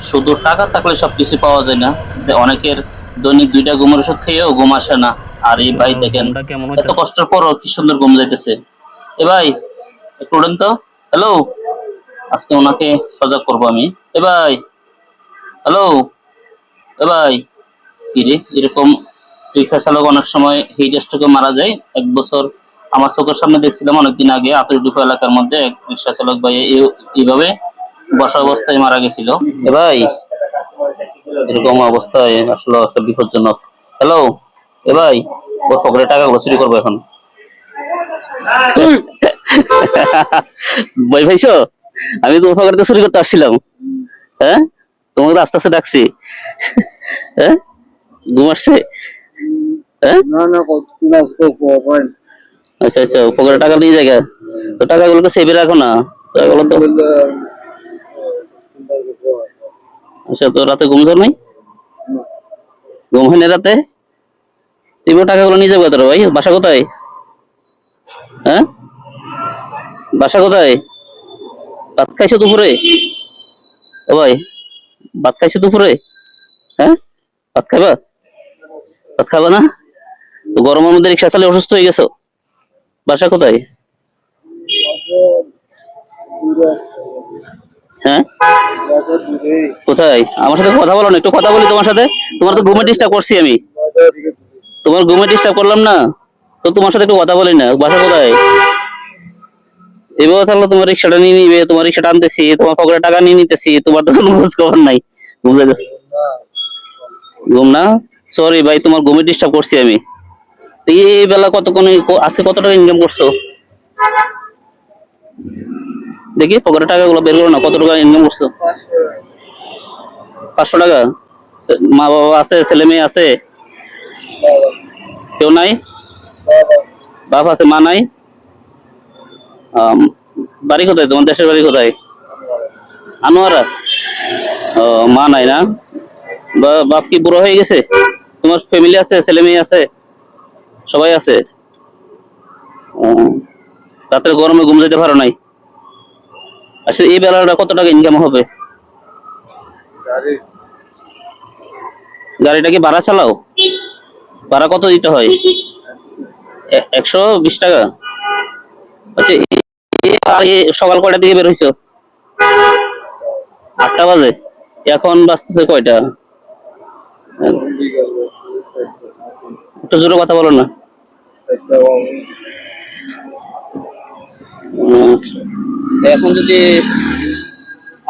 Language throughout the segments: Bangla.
শুধু টাকা থাকলে সবকিছু পাওয়া যায় না। অনেকের দৈনিক 2টা ঘুমের ওষুধ খেয়েও ঘুম আসে না। আর এই ভাই দেখেন ঘুমটা কেমন এত হইতেছে? কষ্টের পরও কি সুন্দর ঘুম যাইতেছে। এ ভাই একটু উঠেন তো। হ্যালো, আজকে ওনাকে সজাগ করবো আমি। এ ভাই, হ্যালো, এ ভাই, কি রে এরকম রিক্সা চালক অনেক সময় হিট স্ট্রোকে মারা যায়। 1 বছর আমার চোখের সামনে দেখছিলাম অনেকদিন আগে আতুরডুপো এলাকার মধ্যে এক রিক্সা চালক ভাই এইভাবে বসা অবস্থায় মারা গেছিল। এ ভাই, এরকম অবস্থায় আসলে একটা বিপজ্জনক। হ্যালো, এ ভাই, ওর পকেটে টাকাগুলো চুরি করবো এখন। ভয় পাইছো? আমি তো পকেটে চুরি করতে আসছিলাম। হ্যাঁ, তোমাকে তো আস্তে আস্তে ডাকছি। হ্যাঁ, ঘুম আসছে? হ্যাঁ, আচ্ছা আচ্ছা, পকেটে টাকা নিয়ে জায়গা, তো টাকাগুলো তো সেভে রাখো না। টাকাগুলো তো আচ্ছা, তো রাতে ঘুম যাও নাই? ঘুম হয় না রাতে? তুমি টাকাগুলো নিয়ে যাবো তোর ভাই, বাসা কোথায়? হ্যাঁ, বাসা কোথায়? ভাত খাইছো দুপুরে? ও ভাই, ভাত খাইছো দুপুরে? হ্যাঁ, ভাত খাইবা? ভাত খাবা না? তো গরমের মধ্যে রিক্সা চালিয়ে অসুস্থ হয়ে গেছো? বাসা কোথায়? হ্যাঁ, কোথায়? আমার সাথে কথা বলো না, একটু কথা বলি তোমার সাথে। তোমার তো ঘুমে ডিস্টার্ব করছি আমি। তোমার ঘুমে ডিস্টার্ব করলাম না, তো তোমার সাথে একটু কথা বলি না। বাসা কোথায়? এভাবে তাহলে তোমার রিক্সাটা নিয়ে নিবে, তোমার রিক্সাটা আনতেছি, তোমার পকেটে টাকা নিয়ে নিতেছি, তোমার তো কোনো খোঁজ খবর নাই। বুঝে যাচ্ছে ঘুম না? সরি ভাই, তোমার ঘুমে ডিস্টার্ব করছি আমি। তো এই বেলা কতক্ষণ আজকে কত টাকা ইনকাম করছো? দেখি পকেটে টাকাগুলো বের করো না, কত টাকা ইনকাম করছো? 500 টাকা? মা বাবা আছে, ছেলে মেয়ে আছে? কেউ নাই? বাপ আছে, মা নাই? আম, বাড়ি কোথায় তোমার? দেশের বাড়ি কোথায়? আনোয়ারা? ও, মা নাই না? বাপ কি বুড়ো হয়ে গেছে? তোমার ফ্যামিলি আছে, ছেলে মেয়ে আছে? সবাই আছে? ও, রাতের গরমে ঘুম যেতে পারো নাই? আচ্ছা, এই বেলাটা কত টাকা ইনকাম হবে? গাড়িটা কি ভাড়া চালাও? ভাড়া কত দিতে হয়? 120 টাকা? আচ্ছা, সকাল কয়টা দিকে বের হইছো? 8টা বাজে? এখন বাজতেছে কয়টা? একটু জোরে কথা বলো না। এখন যদি,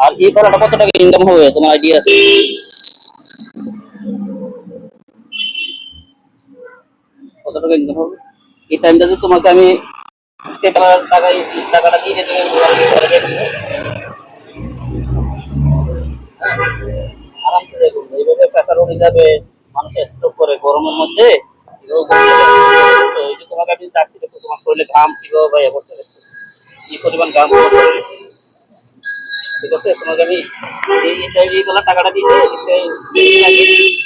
আর এই বেলাটা কত টাকা ইনকাম হবে তোমার আইডিয়া আছে? কত টাকা ইনকাম হবে এই টাইমটা? যে তোমাকে আমি টাকাটা দিয়ে তুমি আরামসে দেখুন। এইভাবে প্রেসার উঠে যাবে, মানুষ স্ট্রোক করে গরমের মধ্যে। এই যে তোমাকে আমি ডাকছি, দেখো তোমার শরীরে ঘাম কিভাবে বাইরে করতে দেখো, কি পরিমাণ ঘাম তোমার শরীরে। ঠিক আছে, তোমাকে আমি এইগুলো টাকাটা দিয়ে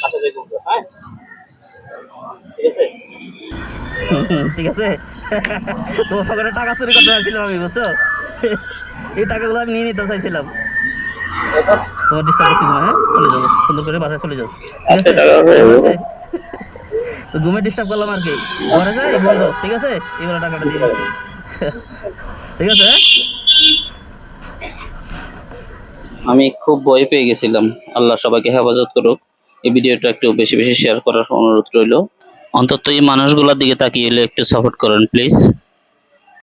কাছে যাই করবো। হ্যাঁ, ঠিক আছে? ঠিক আছে। তোমার পকেটে টাকা চুরি করতে চাইছিলাম আমি, বুঝছো? এই টাকাগুলো আমি নিয়ে নিতে চাইছিলাম। তোমার ডিস্টার্ব করছি ঘুমে। হ্যাঁ, চলে যাবো, সুন্দর করে বাসায় চলে যাও। ঠিক আছে, ঠিক আছে? তো ঘুমে ডিস্টার্ব করলাম আর কি। ঘরে যাই বলছো, ঠিক আছে? এবার টাকাটা দিয়ে দিচ্ছি। ঠিক আছে? আমি খুব ভয় পেয়ে গেছিলাম। আল্লাহ সবাইকে হেফাজত করুক। এই ভিডিওটা একটু বেশি বেশি শেয়ার করার অনুরোধ রইল। অন্তত এই মানুষগুলোর দিকে তাকিয়ে একটু সাপোর্ট করেন প্লিজ।